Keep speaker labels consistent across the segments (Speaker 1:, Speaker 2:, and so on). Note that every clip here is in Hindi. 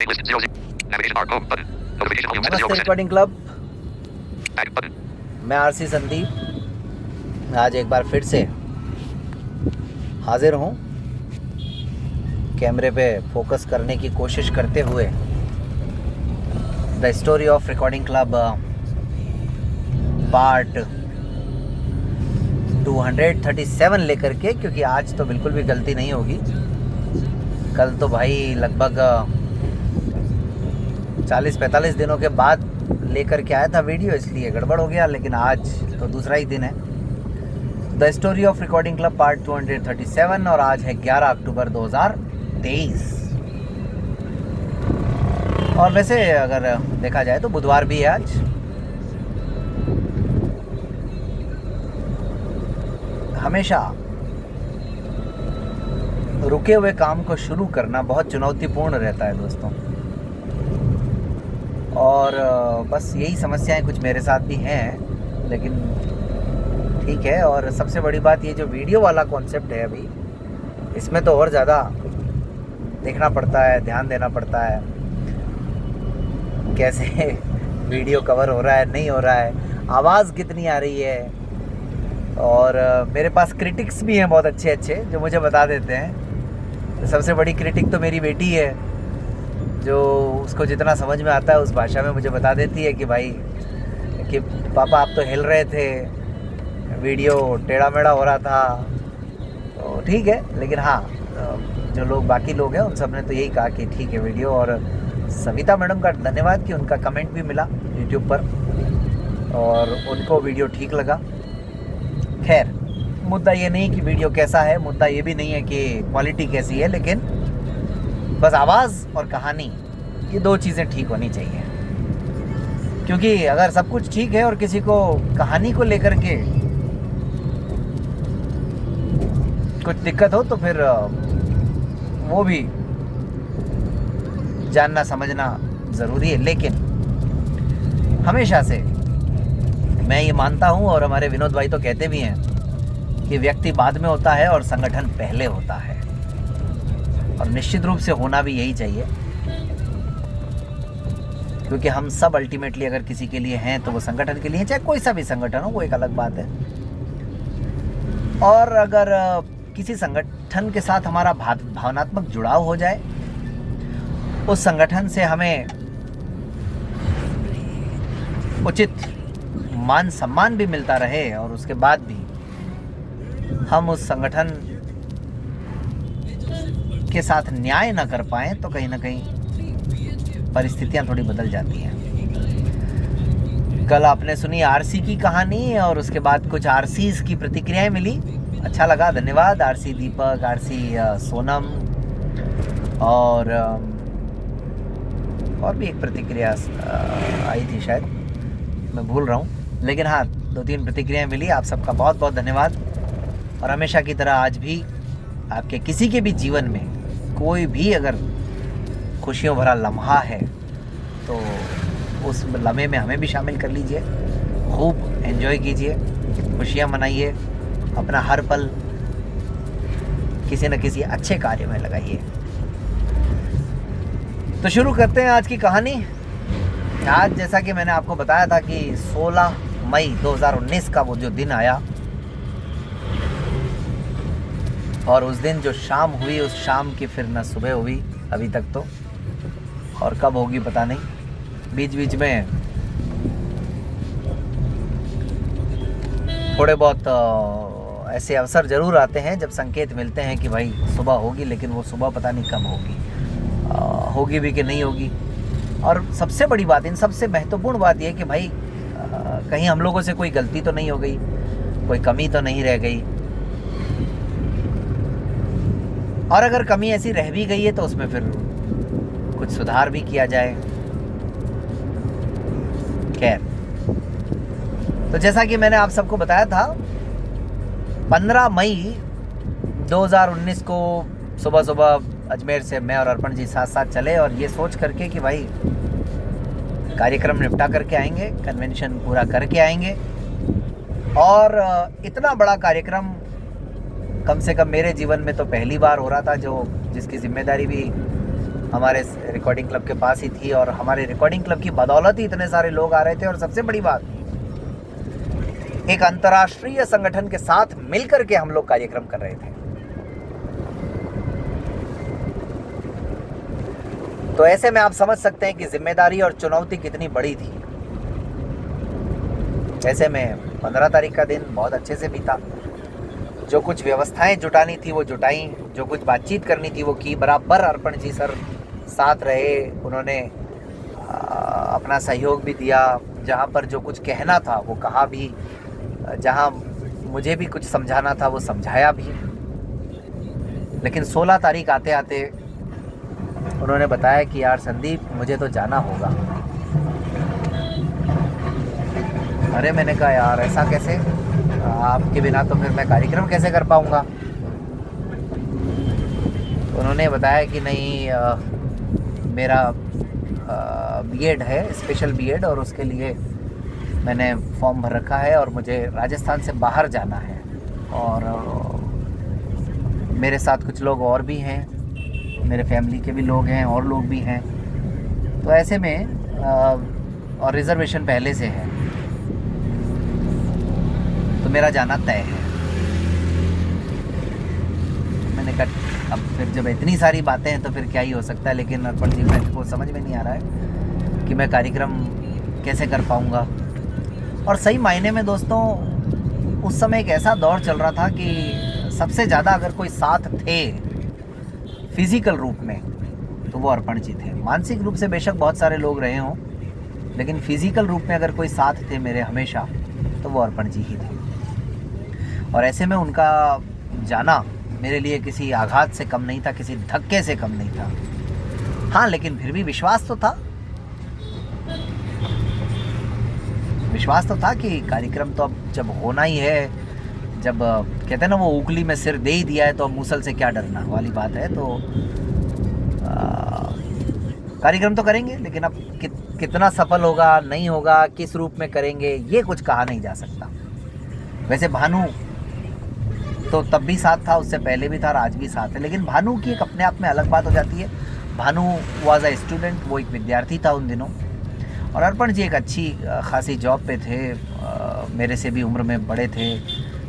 Speaker 1: नमस्ते रिकॉर्डिंग क्लब। मैं आरसी संदीप आज एक बार फिर से हाजिर हूँ कैमरे पे फोकस करने की कोशिश करते हुए the story of recording club part 237 लेकर के, क्योंकि आज तो बिल्कुल भी गलती नहीं होगी। कल तो भाई लगभग 40-45 दिनों के बाद लेकर के आया था वीडियो, इसलिए गड़बड़ हो गया। लेकिन आज तो दूसरा ही दिन है। The story of recording club part 237 और आज है 11 अक्टूबर 2023। और वैसे अगर देखा जाए तो बुधवार भी है आज। हमेशा रुके हुए काम को शुरू करना बहुत चुनौतीपूर्ण रहता है दोस्तों, और बस यही समस्याएं कुछ मेरे साथ भी हैं, लेकिन ठीक है। और सबसे बड़ी बात ये जो वीडियो वाला कॉन्सेप्ट है अभी, इसमें तो और ज़्यादा देखना पड़ता है, ध्यान देना पड़ता है कैसे वीडियो कवर हो रहा है, नहीं हो रहा है, आवाज़ कितनी आ रही है। और मेरे पास क्रिटिक्स भी हैं बहुत अच्छे अच्छे जो मुझे बता देते हैं। सबसे बड़ी क्रिटिक तो मेरी बेटी है, जो उसको जितना समझ में आता है उस भाषा में मुझे बता देती है कि भाई कि पापा आप तो हिल रहे थे, वीडियो टेढ़ा मेढ़ा हो रहा था। तो ठीक है, लेकिन हाँ, जो लोग बाकी लोग हैं उन सब ने तो यही कहा कि ठीक है वीडियो। और सविता मैडम का धन्यवाद कि उनका कमेंट भी मिला यूट्यूब पर और उनको वीडियो ठीक लगा। खैर, मुद्दा ये नहीं कि वीडियो कैसा है, मुद्दा ये भी नहीं है कि क्वालिटी कैसी है, लेकिन बस आवाज़ और कहानी, ये दो चीज़ें ठीक होनी चाहिए। क्योंकि अगर सब कुछ ठीक है और किसी को कहानी को लेकर के कुछ दिक्कत हो तो फिर वो भी जानना समझना ज़रूरी है। लेकिन हमेशा से मैं ये मानता हूँ, और हमारे विनोद भाई तो कहते भी हैं कि व्यक्ति बाद में होता है और संगठन पहले होता है, और निश्चित रूप से होना भी यही चाहिए। क्योंकि हम सब अल्टीमेटली अगर किसी के लिए हैं तो वो संगठन के लिए, चाहे कोई सा भी संगठन हो, वो एक अलग बात है। और अगर किसी संगठन के साथ हमारा भावनात्मक जुड़ाव हो जाए, उस संगठन से हमें उचित मान सम्मान भी मिलता रहे, और उसके बाद भी हम उस संगठन के साथ न्याय ना कर पाएँ, तो कहीं ना कहीं परिस्थितियां थोड़ी बदल जाती हैं। कल आपने सुनी आरसी की कहानी, और उसके बाद कुछ आरसीज की प्रतिक्रियाएं मिली। अच्छा लगा, धन्यवाद आरसी दीपक, आरसी सोनम, और भी एक प्रतिक्रिया आई थी, शायद मैं भूल रहा हूँ, लेकिन हाँ 2-3 प्रतिक्रियाएं मिली। आप सबका बहुत बहुत धन्यवाद। और हमेशा की तरह आज भी आपके किसी के भी जीवन में कोई भी अगर खुशियों भरा लम्हा है तो उस लम्हे में हमें भी शामिल कर लीजिए, खूब एंजॉय कीजिए, खुशियाँ मनाइए, अपना हर पल किसी न किसी अच्छे कार्य में लगाइए। तो शुरू करते हैं आज की कहानी। आज जैसा कि मैंने आपको बताया था कि 16 मई 2019 का वो जो दिन आया, और उस दिन जो शाम हुई, उस शाम की फिर न सुबह हुई अभी तक तो, और कब होगी पता नहीं। बीच बीच में थोड़े बहुत ऐसे अवसर ज़रूर आते हैं जब संकेत मिलते हैं कि भाई सुबह होगी, लेकिन वो सुबह पता नहीं कब होगी, होगी भी कि नहीं होगी। और सबसे बड़ी बात, इन सबसे महत्वपूर्ण बात यह कि भाई कहीं हम लोगों से कोई गलती तो नहीं हो गई, कोई कमी तो नहीं रह गई, और अगर कमी ऐसी रह भी गई है तो उसमें फिर कुछ सुधार भी किया जाए। खैर, तो जैसा कि मैंने आप सबको बताया था, 15 मई 2019 को सुबह सुबह अजमेर से मैं और अर्पण जी साथ साथ चले, और ये सोच करके कि भाई कार्यक्रम निपटा करके आएंगे, कन्वेंशन पूरा करके आएंगे। और इतना बड़ा कार्यक्रम कम से कम मेरे जीवन में तो पहली बार हो रहा था, जिसकी जिम्मेदारी भी हमारे रिकॉर्डिंग क्लब के पास ही थी, और हमारे रिकॉर्डिंग क्लब की बदौलत ही इतने सारे लोग आ रहे थे। और सबसे बड़ी बात, एक अंतर्राष्ट्रीय संगठन के साथ मिलकर के हम लोग कार्यक्रम कर रहे थे। तो ऐसे में आप समझ सकते हैं कि जिम्मेदारी और चुनौती कितनी बड़ी थी। ऐसे में 15 तारीख का दिन बहुत अच्छे से बीता। जो कुछ व्यवस्थाएं जुटानी थी वो जुटाई, जो कुछ बातचीत करनी थी वो की। बराबर अर्पण जी सर साथ रहे, उन्होंने अपना सहयोग भी दिया। जहाँ पर जो कुछ कहना था वो कहा भी, जहाँ मुझे भी कुछ समझाना था वो समझाया भी। लेकिन 16 तारीख आते आते उन्होंने बताया कि यार संदीप, मुझे तो जाना होगा। अरे मैंने कहा यार ऐसा कैसे, आपके बिना तो फिर मैं कार्यक्रम कैसे कर पाऊँगा। उन्होंने बताया कि नहीं, मेरा बीएड है, स्पेशल बीएड, और उसके लिए मैंने फॉर्म भर रखा है और मुझे राजस्थान से बाहर जाना है। और मेरे साथ कुछ लोग और भी हैं, मेरे फैमिली के भी लोग हैं और लोग भी हैं। तो ऐसे में और रिज़र्वेशन पहले से है, तो मेरा जाना तय है। मैंने कहा अब फिर जब इतनी सारी बातें हैं तो फिर क्या ही हो सकता है। लेकिन अर्पण जी को समझ में नहीं आ रहा है कि मैं कार्यक्रम कैसे कर पाऊँगा। और सही मायने में दोस्तों, उस समय एक ऐसा दौर चल रहा था कि सबसे ज़्यादा अगर कोई साथ थे फिज़िकल रूप में तो वो अर्पण जी थे। मानसिक रूप से बेशक बहुत सारे लोग रहे हों, लेकिन फिज़िकल रूप में अगर कोई साथ थे मेरे हमेशा, तो वो अर्पण जी ही थे। और ऐसे में उनका जाना मेरे लिए किसी आघात से कम नहीं था, किसी धक्के से कम नहीं था। हाँ, लेकिन फिर भी विश्वास तो था। विश्वास तो था कि कार्यक्रम तो अब जब होना ही है, जब कहते हैं ना वो उंगली में सिर दे ही दिया है तो अब मूसल से क्या डरना वाली बात है। तो कार्यक्रम तो करेंगे, लेकिन अब कितना सफल होगा, नहीं होगा, किस रूप में करेंगे, ये कुछ कहा नहीं जा सकता। वैसे भानु तो तब भी साथ था, उससे पहले भी था और आज भी साथ है। लेकिन भानु की एक अपने आप में अलग बात हो जाती है। भानु वाज अ स्टूडेंट, वो एक विद्यार्थी था उन दिनों। और अर्पण जी एक अच्छी खासी जॉब पे थे, मेरे से भी उम्र में बड़े थे,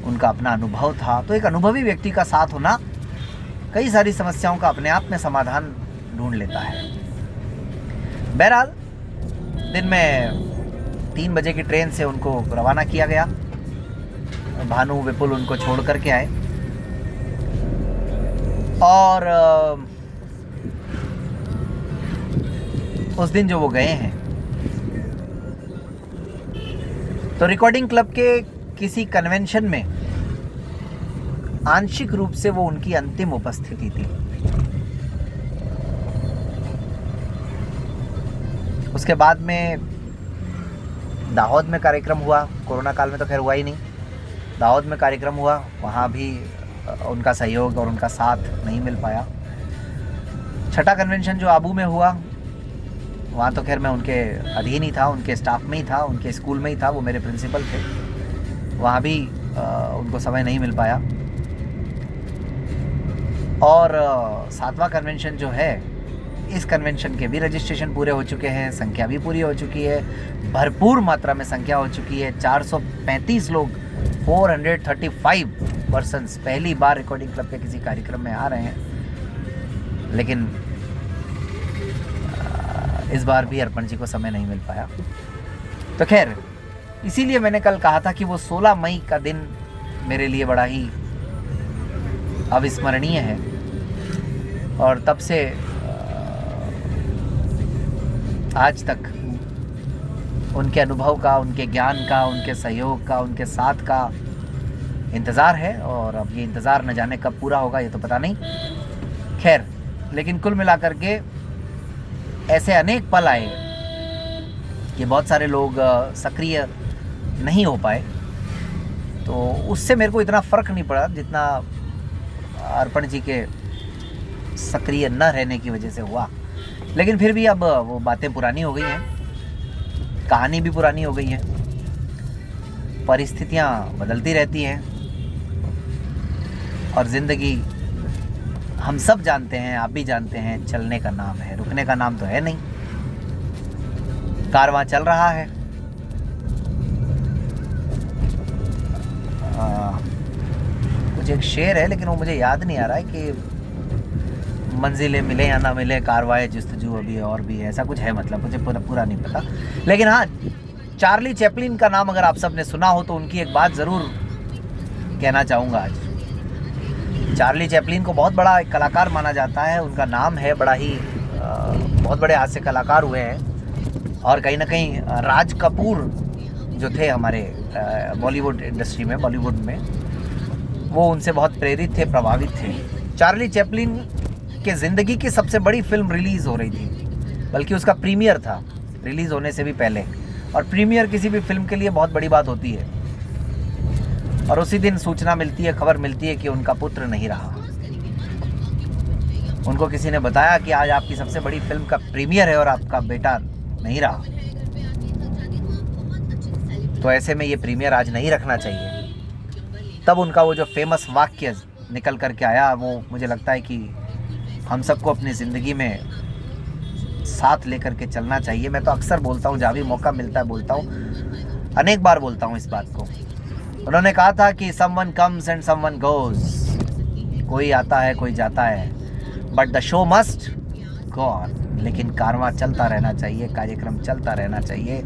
Speaker 1: उनका अपना अनुभव था। तो एक अनुभवी व्यक्ति का साथ होना कई सारी समस्याओं का अपने आप में समाधान ढूंढ लेता है। बहरहाल दिन में 3 बजे की ट्रेन से उनको रवाना किया गया। भानु विपुल उनको छोड़ करके आए। और उस दिन जो वो गए हैं, तो रिकॉर्डिंग क्लब के किसी कन्वेंशन में आंशिक रूप से वो उनकी अंतिम उपस्थिति थी। उसके बाद में दाहोद में कार्यक्रम हुआ। कोरोना काल में तो खैर हुआ ही नहीं। दाहोद में कार्यक्रम हुआ, वहाँ भी उनका सहयोग और उनका साथ नहीं मिल पाया। छठा कन्वेंशन जो आबू में हुआ, वहाँ तो खैर मैं उनके अधीन ही था, उनके स्टाफ में ही था, उनके स्कूल में ही था, वो मेरे प्रिंसिपल थे। वहाँ भी उनको समय नहीं मिल पाया। और 7वां कन्वेंशन जो है, इस कन्वेंशन के भी रजिस्ट्रेशन पूरे हो चुके हैं, संख्या भी पूरी हो चुकी है, भरपूर मात्रा में संख्या हो चुकी है। 435 लोग, 435 पर्सन्स पहली बार रिकॉर्डिंग क्लब के किसी कार्यक्रम में आ रहे हैं। लेकिन इस बार भी अर्पण जी को समय नहीं मिल पाया। तो खैर, इसीलिए मैंने कल कहा था कि वो 16 मई का दिन मेरे लिए बड़ा ही अविस्मरणीय है। और तब से आज तक उनके अनुभव का, उनके ज्ञान का, उनके सहयोग का, उनके साथ का इंतज़ार है। और अब ये इंतज़ार न जाने कब पूरा होगा, ये तो पता नहीं। खैर, लेकिन कुल मिलाकर के ऐसे अनेक पल आए कि बहुत सारे लोग सक्रिय नहीं हो पाए। तो उससे मेरे को इतना फ़र्क नहीं पड़ा जितना अर्पण जी के सक्रिय न रहने की वजह से हुआ। लेकिन फिर भी अब वो बातें पुरानी हो गई हैं, कहानी भी पुरानी हो गई है, परिस्थितियाँ बदलती रहती हैं और ज़िंदगी हम सब जानते हैं, आप भी जानते हैं, चलने का नाम है, रुकने का नाम तो है नहीं। कारवां चल रहा है। कुछ एक शेर है लेकिन वो मुझे याद नहीं आ रहा है कि मंजिलें मिले या ना मिले, कारवाए जुस्तजू अभी और भी है, ऐसा कुछ है, मतलब मुझे पूरा नहीं पता। लेकिन हाँ, चार्ली चैपलिन का नाम अगर आप सब ने सुना हो तो उनकी एक बात ज़रूर कहना चाहूँगा आज। चार्ली चैपलिन को बहुत बड़ा एक कलाकार माना जाता है। उनका नाम है बड़ा ही, बहुत बड़े हास्य कलाकार हुए हैं। और कहीं ना कहीं राज कपूर जो थे हमारे बॉलीवुड इंडस्ट्री में, बॉलीवुड में, वो उनसे बहुत प्रेरित थे, प्रभावित थे। चार्ली चैपलिन के ज़िंदगी की सबसे बड़ी फिल्म रिलीज़ हो रही थी, बल्कि उसका प्रीमियर था रिलीज़ होने से भी पहले। और प्रीमियर किसी भी फिल्म के लिए बहुत बड़ी बात होती है। और उसी दिन सूचना मिलती है, खबर मिलती है कि उनका पुत्र नहीं रहा। उनको किसी ने बताया कि आज आपकी सबसे बड़ी फिल्म का प्रीमियर है और आपका बेटा नहीं रहा। तो ऐसे में ये प्रीमियर आज नहीं रखना चाहिए। तब उनका वो जो फेमस वाक्य निकल करके आया, वो मुझे लगता है कि हम सबको अपनी ज़िंदगी में साथ लेकर के चलना चाहिए। मैं तो अक्सर बोलता हूँ, जहाँ भी मौका मिलता है बोलता हूँ, अनेक बार बोलता हूँ इस बात को। उन्होंने कहा था कि someone comes and someone goes, कोई आता है कोई जाता है, but the show must go on। लेकिन कारवां चलता रहना चाहिए, कार्यक्रम चलता रहना चाहिए,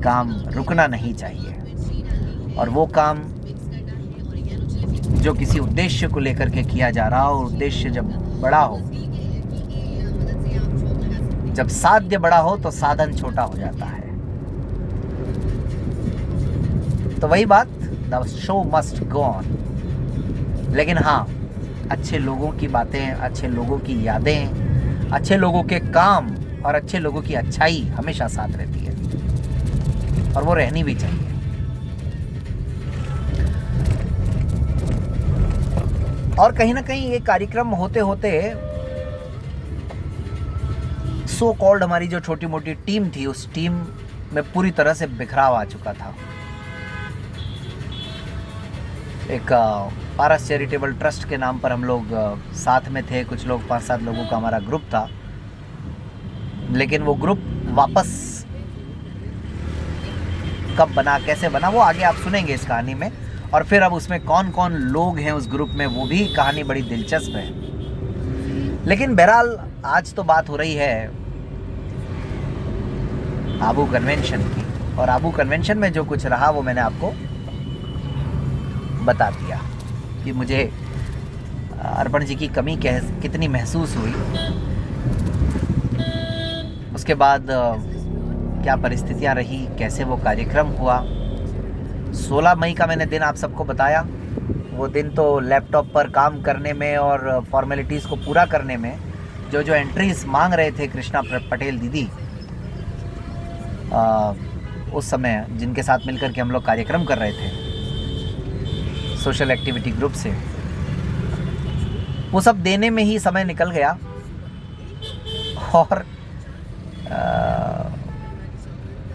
Speaker 1: काम रुकना नहीं चाहिए। और वो काम जो किसी उद्देश्य को लेकर के किया जा रहा हो, उद्देश्य जब बड़ा हो, जब साध्य बड़ा हो तो साधन छोटा हो जाता है। तो वही बात, the show must go on. लेकिन हाँ, अच्छे लोगों की बातें, अच्छे लोगों की यादें, अच्छे लोगों के काम और अच्छे लोगों की अच्छाई हमेशा साथ रहती है, और वो रहनी भी चाहिए। और कहीं ना कहीं ये कार्यक्रम होते होते सो कॉल्ड हमारी जो छोटी मोटी टीम थी, उस टीम में पूरी तरह से बिखराव आ चुका था। एक पारस चैरिटेबल ट्रस्ट के नाम पर हम लोग साथ में थे, कुछ लोग, 5-7 लोगों का हमारा ग्रुप था। लेकिन वो ग्रुप वापस कब बना, कैसे बना, वो आगे आप सुनेंगे इस कहानी में। और फिर अब उसमें कौन कौन लोग हैं उस ग्रुप में, वो भी कहानी बड़ी दिलचस्प है। लेकिन बहरहाल आज तो बात हो रही है आबू कन्वेंशन की, और आबू कन्वेंशन में जो कुछ रहा वो मैंने आपको बता दिया कि मुझे अर्पण जी की कमी कितनी महसूस हुई। उसके बाद क्या परिस्थितियां रही, कैसे वो कार्यक्रम हुआ। 16 मई का मैंने दिन आप सबको बताया। वो दिन तो लैपटॉप पर काम करने में और फॉर्मेलिटीज़ को पूरा करने में जो जो एंट्रीज मांग रहे थे कृष्णा पटेल दीदी, उस समय जिनके साथ मिलकर के हम लोग कार्यक्रम कर रहे थे सोशल एक्टिविटी ग्रुप से, वो सब देने में ही समय निकल गया। और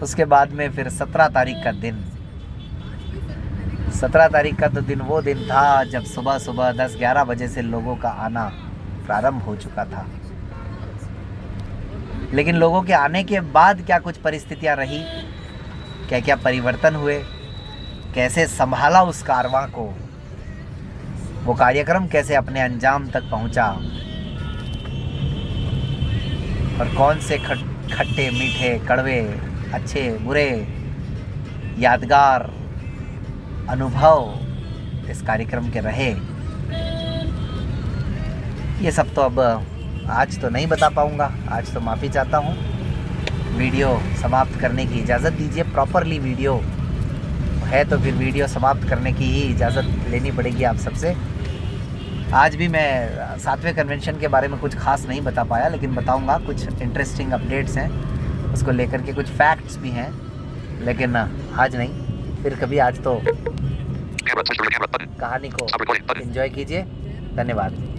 Speaker 1: उसके बाद में फिर 17 तारीख का दिन, 17 तारीख का तो दिन वो दिन था जब सुबह सुबह 10-11 बजे से लोगों का आना प्रारंभ हो चुका था। लेकिन लोगों के आने के बाद क्या कुछ परिस्थितियां रही, क्या क्या परिवर्तन हुए, कैसे संभाला उस कारवां को, वो कार्यक्रम कैसे अपने अंजाम तक पहुंचा, और कौन से खट्टे मीठे कड़वे, अच्छे बुरे, यादगार अनुभव इस कार्यक्रम के रहे, ये सब तो अब आज तो नहीं बता पाऊँगा। आज तो माफ़ी चाहता हूँ। वीडियो समाप्त करने की इजाज़त दीजिए। प्रॉपरली वीडियो है तो फिर वीडियो समाप्त करने की ही इजाज़त लेनी पड़ेगी आप सबसे। आज भी मैं 7वें कन्वेंशन के बारे में कुछ खास नहीं बता पाया, लेकिन बताऊंगा। कुछ इंटरेस्टिंग अपडेट्स हैं, उसको लेकर के कुछ फैक्ट्स भी हैं, लेकिन आज नहीं, फिर कभी। आज तो कहानी को एंजॉय कीजिए। धन्यवाद।